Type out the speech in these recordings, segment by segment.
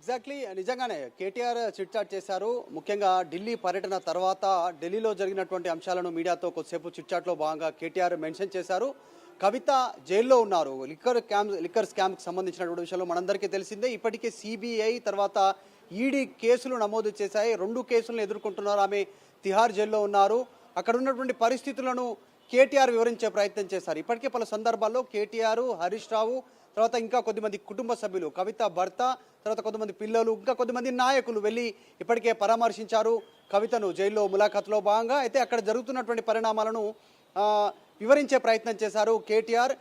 Exactly నిజంగానే KTR chit chat చేశారు. ముఖ్యంగా ఢిల్లీ పర్యటన తర్వాత ఢిల్లీలో జరిగినటువంటి అంశాలను మీడియాతో కొద్దిసేపు చిట్ చాట్లో భాగంగా కేటీఆర్ మెన్షన్ చేశారు. కవిత జైల్లో ఉన్నారు. లిక్కర్ స్కామ్కి సంబంధించినటువంటి విషయంలో మనందరికీ తెలిసిందే. ఇప్పటికే సిబిఐ తర్వాత ఈడీ కేసులు నమోదు చేశాయి. 2 కేసులను ఎదుర్కొంటున్నారు. ఆమె తిహార్ జైల్లో ఉన్నారు. అక్కడ ఉన్నటువంటి పరిస్థితులను కేటీఆర్ వివరించే ప్రయత్నం చేశారు. ఇప్పటికే పలు సందర్భాల్లో కేటీఆర్, హరీష్ రావు, తర్వాత ఇంకా కొద్దిమంది కుటుంబ సభ్యులు, కవిత భర్త, తర్వాత కొంతమంది పిల్లలు, ఇంకా కొద్దిమంది నాయకులు వెళ్ళి ఇప్పటికే పరామర్శించారు కవితను జైల్లో ములాఖాతులో భాగంగా. అయితే అక్కడ జరుగుతున్నటువంటి పరిణామాలను వివరించే ప్రయత్నం చేశారు కేటీఆర్.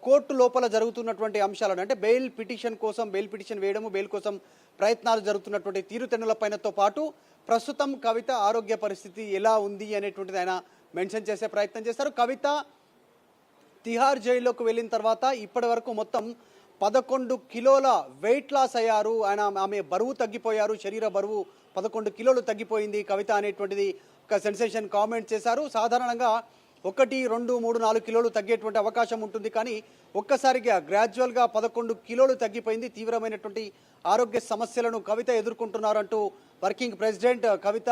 కోర్టు లోపల జరుగుతున్నటువంటి అంశాలను, అంటే బెయిల్ పిటిషన్ వేయడము, బెయిల్ కోసం ప్రయత్నాలు జరుగుతున్నటువంటి తీరుతెన్నులపైనతో పాటు ప్రస్తుతం కవిత ఆరోగ్య పరిస్థితి ఎలా ఉంది అనేటువంటిది ఆయన మెన్షన్ చేసే ప్రయత్నం చేశారు. కవిత తిహార్ జైల్లోకి వెళ్ళిన తర్వాత ఇప్పటి వరకు మొత్తం 11 కిలోల వెయిట్ లాస్ అయ్యారు. ఆమె బరువు తగ్గిపోయారు. శరీర బరువు 11 కిలోలు తగ్గిపోయింది కవిత అనేటువంటిది ఒక సెన్సేషన్ కామెంట్ చేశారు. సాధారణంగా 1, 2, 3, 4 కిలోలు తగ్గేటువంటి అవకాశం ఉంటుంది. కానీ ఒక్కసారిగా గ్రాడ్యువల్గా 11 కిలోలు తగ్గిపోయింది. తీవ్రమైనటువంటి ఆరోగ్య సమస్యలను కవిత ఎదుర్కొంటున్నారంటూ వర్కింగ్ ప్రెసిడెంట్ కవిత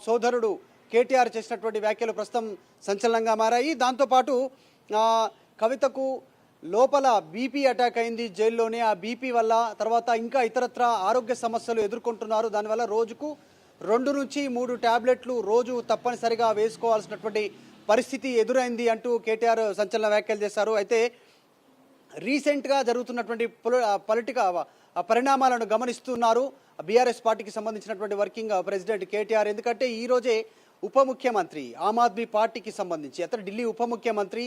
సోదరుడు కేటీఆర్ చేసినటువంటి వ్యాఖ్యలు ప్రస్తుతం సంచలనంగా మారాయి. దాంతోపాటు కవితకు లోపల బీపీ అటాక్ అయింది జైల్లోనే. ఆ బీపీ వల్ల తర్వాత ఇంకా ఇతరత్ర ఆరోగ్య సమస్యలు ఎదుర్కొంటున్నారు. దానివల్ల రోజుకు 2 నుంచి 3 ట్యాబ్లెట్లు రోజు తప్పనిసరిగా వేసుకోవాల్సినటువంటి పరిస్థితి ఎదురైంది అంటూ కేటీఆర్ సంచలన వ్యాఖ్యలు చేశారు. అయితే రీసెంట్గా జరుగుతున్నటువంటి పరిణామాలను గమనిస్తున్నారు బీఆర్ఎస్ పార్టీకి సంబంధించినటువంటి వర్కింగ్ ప్రెసిడెంట్ కేటీఆర్. ఎందుకంటే ఈరోజే ఉప ముఖ్యమంత్రి ఆమ్ ఆద్మీ పార్టీకి సంబంధించి అతను ఢిల్లీ ఉప ముఖ్యమంత్రి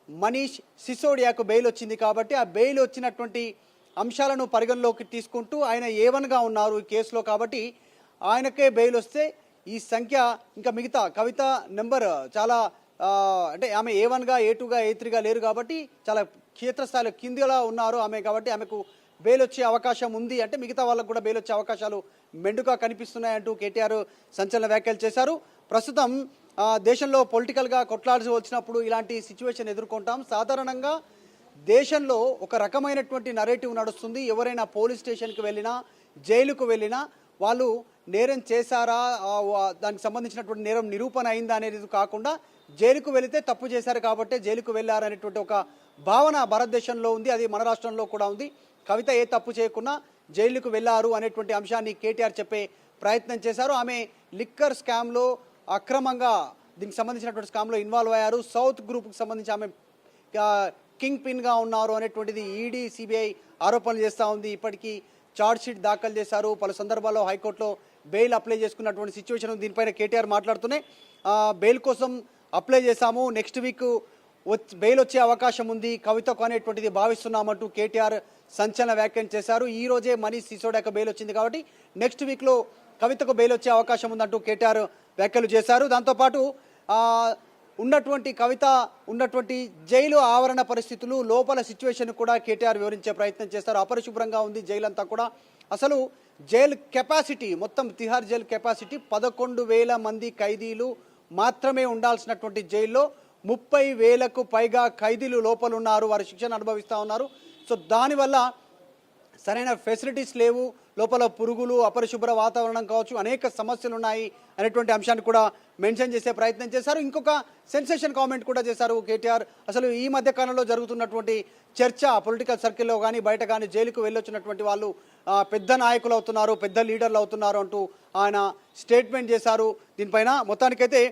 మనీష్ సిసోడియాకు బెయిల్ వచ్చింది. కాబట్టి ఆ బెయిల్ వచ్చినటువంటి అంశాలను పరిగణలోకి తీసుకుంటూ ఆయన A1గా ఉన్నారు ఈ కేసులో. కాబట్టి ఆయనకే బెయిల్ వస్తే ఈ సంఖ్య ఇంకా మిగతా కవిత నెంబర్ చాలా అంటే ఆమె A1గా, A2గా, A3గా లేరు కాబట్టి చాలా క్షేత్రస్థాయిలో కిందిలా ఉన్నారు ఆమె. కాబట్టి ఆమెకు బెయిల్ వచ్చే అవకాశం ఉంది. అంటే మిగతా వాళ్ళకు కూడా బెయిల్ వచ్చే అవకాశాలు మెండుగా కనిపిస్తున్నాయంటూ కేటీఆర్ సంచలన వ్యాఖ్యలు చేశారు. ప్రస్తుతం దేశంలో పొలిటికల్గా కొట్లాడాల్సి వచ్చినప్పుడు ఇలాంటి సిచ్యువేషన్ ఎదుర్కొంటాం. సాధారణంగా దేశంలో ఒక రకమైనటువంటి నరేటివ్ నడుస్తుంది. ఎవరైనా పోలీస్ స్టేషన్కి వెళ్ళినా, జైలుకు వెళ్ళినా వాళ్ళు నేరం చేశారా, దానికి సంబంధించినటువంటి నేరం నిరూపణ అయిందా అనేది కాకుండా జైలుకు వెళితే తప్పు చేశారు కాబట్టి జైలుకు వెళ్ళారనేటువంటి ఒక భావన భారతదేశంలో ఉంది. అది మన రాష్ట్రంలో కూడా ఉంది. కవిత ఏ తప్పు చేయకున్నా జైలుకు వెళ్ళారు అనేటువంటి అంశాన్ని కేటీఆర్ చెప్పే ప్రయత్నం చేశారు. ఆమె లిక్కర్ స్కామ్లో అక్రమంగా దీనికి సంబంధించినటువంటి స్కామ్లో ఇన్వాల్వ్ అయ్యారు. సౌత్ గ్రూప్కి సంబంధించి ఆమె కింగ్ పిన్గా ఉన్నారు అనేటువంటిది ఈడీ, సిబిఐ ఆరోపణలు చేస్తూ ఉంది. ఇప్పటికీ ఛార్జ్ షీట్ దాఖలు చేశారు. పలు సందర్భాల్లో హైకోర్టులో బెయిల్ అప్లై చేసుకున్నటువంటి సిచ్యువేషన్ ఉంది. దీనిపైన కేటీఆర్ మాట్లాడుతూనే బెయిల్ కోసం అప్లై చేశాము, నెక్స్ట్ వీక్ బెయిల్ వచ్చే అవకాశం ఉంది కవితకు అనేటువంటిది భావిస్తున్నామంటూ కేటీఆర్ సంచలన వ్యాఖ్యలు చేశారు. ఈ రోజే మనీష్ సిసోడియాకు బెయిల్ వచ్చింది కాబట్టి నెక్స్ట్ వీక్లో కవితకు బెయిల్ వచ్చే అవకాశం ఉందంటూ కేటీఆర్ వ్యాఖ్యలు చేశారు. దాంతోపాటు ఉన్నటువంటి కవిత ఉన్నటువంటి జైలు ఆవరణ పరిస్థితులు, లోపల సిచ్యువేషన్ కూడా కేటీఆర్ వివరించే ప్రయత్నం చేస్తారు. అపరిశుభ్రంగా ఉంది జైలు అంతా కూడా. అసలు జైలు కెపాసిటీ, మొత్తం తిహార్ జైలు కెపాసిటీ 11,000 మంది ఖైదీలు మాత్రమే ఉండాల్సినటువంటి జైల్లో 30,000కు పైగా ఖైదీలు లోపల ఉన్నారు. వారు శిక్షణ అనుభవిస్తూ ఉన్నారు. సో దానివల్ల సరైన ఫెసిలిటీస్ లేవు, లోపల పురుగులు, అపరిశుభ్ర వాతావరణం కావచ్చు, అనేక సమస్యలు ఉన్నాయి అనేటువంటి అంశాన్ని కూడా మెన్షన్ చేసే ప్రయత్నం చేశారు. ఇంకొక సెన్సేషన్ కామెంట్ కూడా చేశారు కేటీఆర్. అసలు ఈ మధ్య కాలంలో జరుగుతున్నటువంటి చర్చ పొలిటికల్ సర్కిల్లో కానీ బయట కానీ జైలుకు వెళ్ళొచ్చినటువంటి వాళ్ళు పెద్ద నాయకులు అవుతున్నారు, పెద్ద లీడర్లు అవుతున్నారు అంటూ ఆయన స్టేట్మెంట్ చేశారు. దీనిపైన మొత్తానికైతే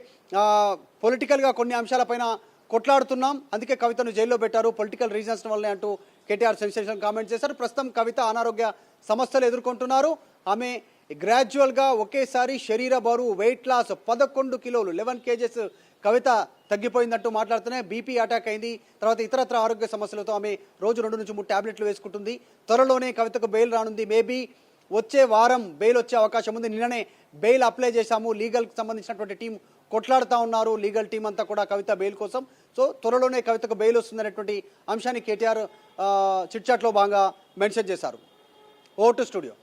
పొలిటికల్గా కొన్ని అంశాలపైన కొట్లాడుతున్నాం, అందుకే కవితను జైల్లో పెట్టారు, పొలిటికల్ రీజన్స్ వల్లే అంటూ కేటీఆర్ సెన్సేషన్ కామెంట్ చేశారు. ప్రస్తుతం కవిత అనారోగ్య సమస్యలు ఎదుర్కొంటున్నారు. ఆమె గ్రాడ్యువల్గా ఒకేసారి శరీర బరువు వెయిట్ లాస్ 11 కిలోలు 11 kgs కవిత తగ్గిపోయిందంటూ మాట్లాడుతూనే బీపీ అటాక్ అయింది. తర్వాత ఇతరత్ర ఆరోగ్య సమస్యలతో ఆమె రోజు 2 నుంచి 3 ట్యాబ్లెట్లు వేసుకుంటుంది. త్వరలోనే కవితకు బెయిల్ రానుంది. మేబీ వచ్చే వారం బెయిల్ వచ్చే అవకాశం ఉంది. నిన్ననే బెయిల్ అప్లై చేశాము. లీగల్కి సంబంధించినటువంటి టీం కొట్లాడుతూ ఉన్నారు, లీగల్ టీం అంతా కూడా కవిత బెయిల్ కోసం. సో త్వరలోనే కవితకు బెయిల్ వస్తుందనేటువంటి అంశాన్ని కేటీఆర్ చిట్చాట్లో భాగంగా మెన్షన్ చేశారు. ఓ టు స్టూడియో.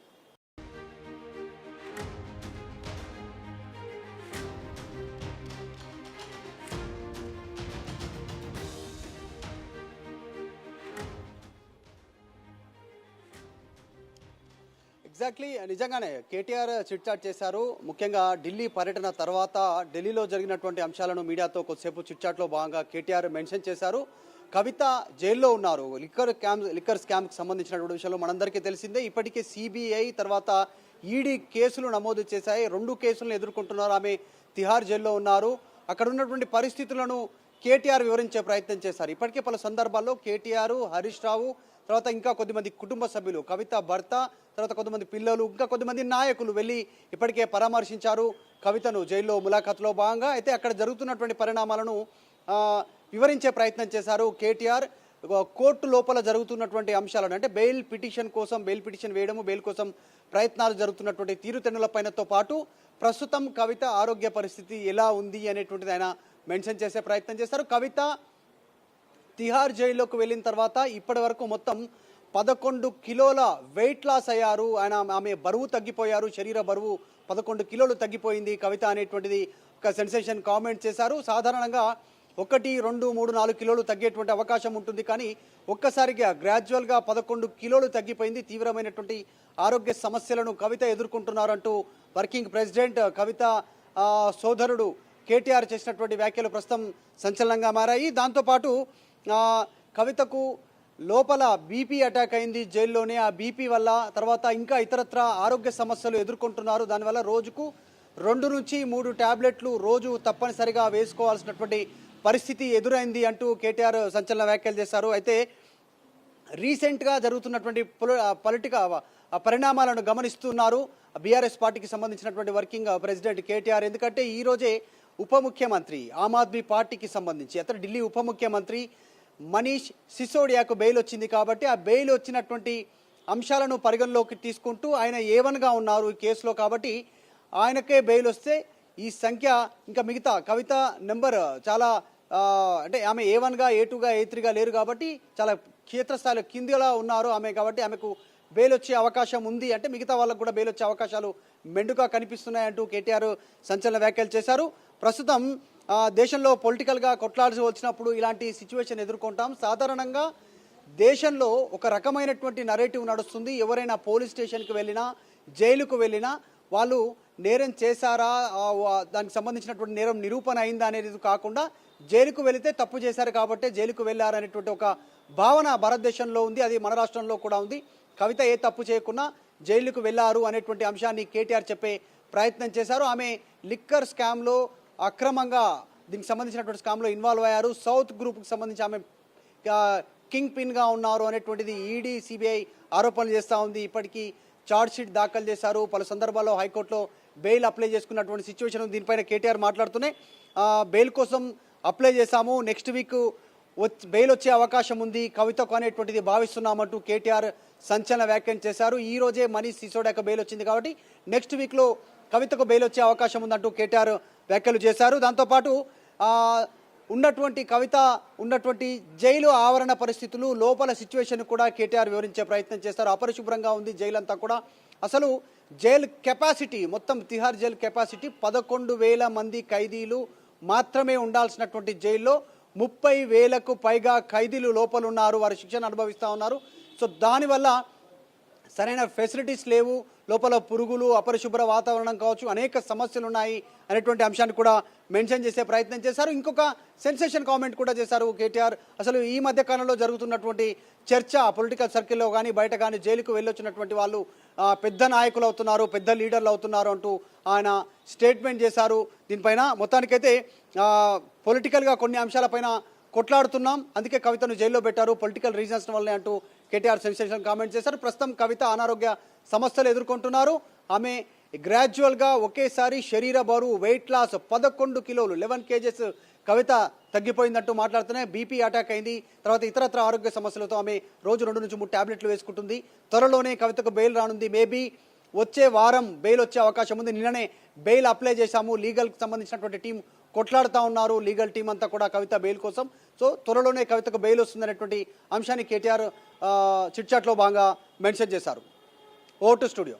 ఎగ్జాక్ట్లీ నిజంగానే కేటీఆర్ చిట్ చాట్ చేశారు. ముఖ్యంగా ఢిల్లీ పర్యటన తర్వాత ఢిల్లీలో జరిగినటువంటి అంశాలను మీడియాతో కొద్దిసేపు చిట్ చాట్లో భాగంగా కేటీఆర్ మెన్షన్ చేశారు. కవిత జైల్లో ఉన్నారు. లిక్కర్ స్కామ్కి సంబంధించినటువంటి విషయంలో మనందరికీ తెలిసిందే. ఇప్పటికే సిబిఐ తర్వాత ఈడీ కేసులు నమోదు చేశాయి. 2 కేసులను ఎదుర్కొంటున్నారు. ఆమె తిహార్ జైల్లో ఉన్నారు. అక్కడ ఉన్నటువంటి పరిస్థితులను కేటీఆర్ వివరించే ప్రయత్నం చేశారు. ఇప్పటికే పలు సందర్భాల్లో కేటీఆర్, హరీష్ రావు, తర్వాత ఇంకా కొద్దిమంది కుటుంబ సభ్యులు, కవిత భర్త, తర్వాత కొంతమంది పిల్లలు, ఇంకా కొద్దిమంది నాయకులు వెళ్ళి ఇప్పటికే పరామర్శించారు కవితను జైల్లో ములాఖాతులో భాగంగా. అయితే అక్కడ జరుగుతున్నటువంటి పరిణామాలను వివరించే ప్రయత్నం చేశారు కేటీఆర్. కోర్టు లోపల జరుగుతున్నటువంటి అంశాలను, అంటే బెయిల్ పిటిషన్ వేయడము, బెయిల్ కోసం ప్రయత్నాలు జరుగుతున్నటువంటి తీరుతెన్నులపైనతో పాటు ప్రస్తుతం కవిత ఆరోగ్య పరిస్థితి ఎలా ఉంది అనేటువంటిది ఆయన మెన్షన్ చేసే ప్రయత్నం చేశారు. కవిత తిహార్ జైల్లోకి వెళ్ళిన తర్వాత ఇప్పటి వరకు మొత్తం 11 కిలోల వెయిట్ లాస్ అయ్యారు. ఆమె బరువు తగ్గిపోయారు. శరీర బరువు 11 కిలోలు తగ్గిపోయింది కవిత అనేటువంటిది ఒక సెన్సేషన్ కామెంట్ చేశారు. సాధారణంగా 1, 2, 3, 4 కిలోలు తగ్గేటువంటి అవకాశం ఉంటుంది. కానీ ఒక్కసారిగా గ్రాడ్యువల్గా 11 కిలోలు తగ్గిపోయింది. తీవ్రమైనటువంటి ఆరోగ్య సమస్యలను కవిత ఎదుర్కొంటున్నారంటూ వర్కింగ్ ప్రెసిడెంట్ కవిత సోదరుడు కేటీఆర్ చేసినటువంటి వ్యాఖ్యలు ప్రస్తుతం సంచలనంగా మారాయి. దాంతోపాటు కవితకు లోపల బీపీ అటాక్ అయింది జైల్లోనే. ఆ బీపీ వల్ల తర్వాత ఇంకా ఇతరత్ర ఆరోగ్య సమస్యలు ఎదుర్కొంటున్నారు. దానివల్ల రోజుకు 2 నుంచి 3 టాబ్లెట్లు రోజు తప్పనిసరిగా వేసుకోవాల్సినటువంటి పరిస్థితి ఎదురైంది అంటూ కేటీఆర్ సంచలన వ్యాఖ్యలు చేశారు. అయితే రీసెంట్గా జరుగుతున్నటువంటి పరిణామాలను గమనిస్తున్నారు బీఆర్ఎస్ పార్టీకి సంబంధించినటువంటి వర్కింగ్ ప్రెసిడెంట్ కేటీఆర్. ఎందుకంటే ఈరోజే ఉప ముఖ్యమంత్రి ఆమ్ ఆద్మీ పార్టీకి సంబంధించి అతను ఢిల్లీ ఉప ముఖ్యమంత్రి మనీష్ సిసోడియాకు బెయిల్ వచ్చింది. కాబట్టి ఆ బెయిల్ వచ్చినటువంటి అంశాలను పరిగణలోకి తీసుకుంటూ ఆయన A1గా ఉన్నారు ఈ కేసులో. కాబట్టి ఆయనకే బెయిల్ వస్తే ఈ సంఖ్య ఇంకా మిగతా కవిత నెంబర్ చాలా అంటే ఆమె A1గా, A2గా, A3గా లేరు కాబట్టి చాలా క్షేత్రస్థాయిలో కిందిలా ఉన్నారు ఆమె. కాబట్టి ఆమెకు బెయిల్ వచ్చే అవకాశం ఉంది. అంటే మిగతా వాళ్ళకు కూడా బెయిల్ వచ్చే అవకాశాలు మెండుగా కనిపిస్తున్నాయంటూ కేటీఆర్ సంచలన వ్యాఖ్యలు చేశారు. ప్రస్తుతం దేశంలో పొలిటికల్గా కొట్లాడాల్సి వచ్చినప్పుడు ఇలాంటి సిచ్యువేషన్ ఎదుర్కొంటాం. సాధారణంగా దేశంలో ఒక రకమైనటువంటి నరేటివ్ నడుస్తుంది. ఎవరైనా పోలీస్ స్టేషన్కి వెళ్ళినా, జైలుకు వెళ్ళినా వాళ్ళు నేరం చేశారా, దానికి సంబంధించినటువంటి నేరం నిరూపణ అయిందా అనేది కాకుండా జైలుకు వెళితే తప్పు చేశారు కాబట్టి జైలుకు వెళ్ళారనేటువంటి ఒక భావన భారతదేశంలో ఉంది. అది మన రాష్ట్రంలో కూడా ఉంది. కవిత ఏ తప్పు చేయకుండా జైలుకు వెళ్ళారు అనేటువంటి అంశాన్ని కేటీఆర్ చెప్పే ప్రయత్నం చేశారు. ఆమె లిక్కర్ స్కామ్లో అక్రమంగా దీనికి సంబంధించినటువంటి స్కామ్లో ఇన్వాల్వ్ అయ్యారు. సౌత్ గ్రూప్కి సంబంధించి ఆమె కింగ్ పిన్గా ఉన్నారు అనేటువంటిది ఈడీ, సిబిఐ ఆరోపణలు చేస్తూ ఉంది. ఇప్పటికీ ఛార్జ్ షీట్ దాఖలు చేశారు. పలు సందర్భాల్లో హైకోర్టులో బెయిల్ అప్లై చేసుకున్నటువంటి సిచ్యువేషన్. దీనిపైన కేటీఆర్ మాట్లాడుతూనే బెయిల్ కోసం అప్లై చేశాము, నెక్స్ట్ వీక్ బెయిల్ వచ్చే అవకాశం ఉంది కవితకు అనేటువంటిది భావిస్తున్నామంటూ కేటీఆర్ సంచలన వ్యాఖ్యలు చేశారు. ఈ రోజే మనీష్ సిసోడియాకు బెయిల్ వచ్చింది కాబట్టి నెక్స్ట్ వీక్లో కవితకు బెయిల్ వచ్చే అవకాశం ఉందంటూ కేటీఆర్ వ్యాఖ్యలు చేశారు. దాంతోపాటు కవిత ఉన్నటువంటి జైలు ఆవరణ పరిస్థితులు, లోపల సిచ్యువేషన్ కూడా కేటీఆర్ వివరించే ప్రయత్నం చేస్తారు. అపరిశుభ్రంగా ఉంది జైలు అంతా కూడా. అసలు జైలు కెపాసిటీ, మొత్తం తిహార్ జైలు కెపాసిటీ 11,000 మంది ఖైదీలు మాత్రమే ఉండాల్సినటువంటి జైల్లో 30,000కు పైగా ఖైదీలు లోపల ఉన్నారు. వారు శిక్షణ అనుభవిస్తూ ఉన్నారు. సో దానివల్ల సరైన ఫెసిలిటీస్ లేవు, లోపల పురుగులు, అపరిశుభ్ర వాతావరణం కావచ్చు, అనేక సమస్యలు ఉన్నాయి అనేటువంటి అంశాన్ని కూడా మెన్షన్ చేసే ప్రయత్నం చేశారు. ఇంకొక సెన్సేషన్ కామెంట్ కూడా చేశారు కేటీఆర్. అసలు ఈ మధ్య కాలంలో జరుగుతున్నటువంటి చర్చ పొలిటికల్ సర్కిల్లో కానీ బయట కానీ జైలుకు వెళ్ళొచ్చినటువంటి వాళ్ళు పెద్ద నాయకులు అవుతున్నారు, పెద్ద లీడర్లు అవుతున్నారు అంటూ ఆయన స్టేట్మెంట్ చేశారు. దీనిపైన మొత్తానికైతే పొలిటికల్గా కొన్ని అంశాలపైన కొట్లాడుతున్నాం, అందుకే కవితను జైల్లో పెట్టారు, పొలిటికల్ రీజన్స్ వల్లే అంటూ కేటీఆర్ సెన్సేషన్ కామెంట్ చేశారు. ప్రస్తుతం కవిత అనారోగ్య సమస్యలు ఎదుర్కొంటున్నారు. ఆమె గ్రాడ్యువల్గా ఒకేసారి శరీర బరువు వెయిట్ లాస్ 11 కిలోలు 11 kgs కవిత తగ్గిపోయిందంటూ మాట్లాడుతూనే బీపీ అటాక్ అయింది. తర్వాత ఇతరత్ర ఆరోగ్య సమస్యలతో ఆమె రోజు 2 నుంచి 3 టాబ్లెట్లు వేసుకుంటుంది. త్వరలోనే కవితకు బెయిల్ రానుంది. మేబీ వచ్చే వారం బెయిల్ వచ్చే అవకాశం ఉంది. నిన్ననే బెయిల్ అప్లై చేశాము. లీగల్కి సంబంధించినటువంటి టీం కొట్లాడుతూ ఉన్నారు, లీగల్ టీం అంతా కూడా కవిత బెయిల్ కోసం. సో త్వరలోనే కవితకు బెయిల్ వస్తుందనేటువంటి అంశాన్ని కేటీఆర్ చిట్చాట్లో భాగంగా మెన్షన్ చేశారు. ఓ టు స్టూడియో.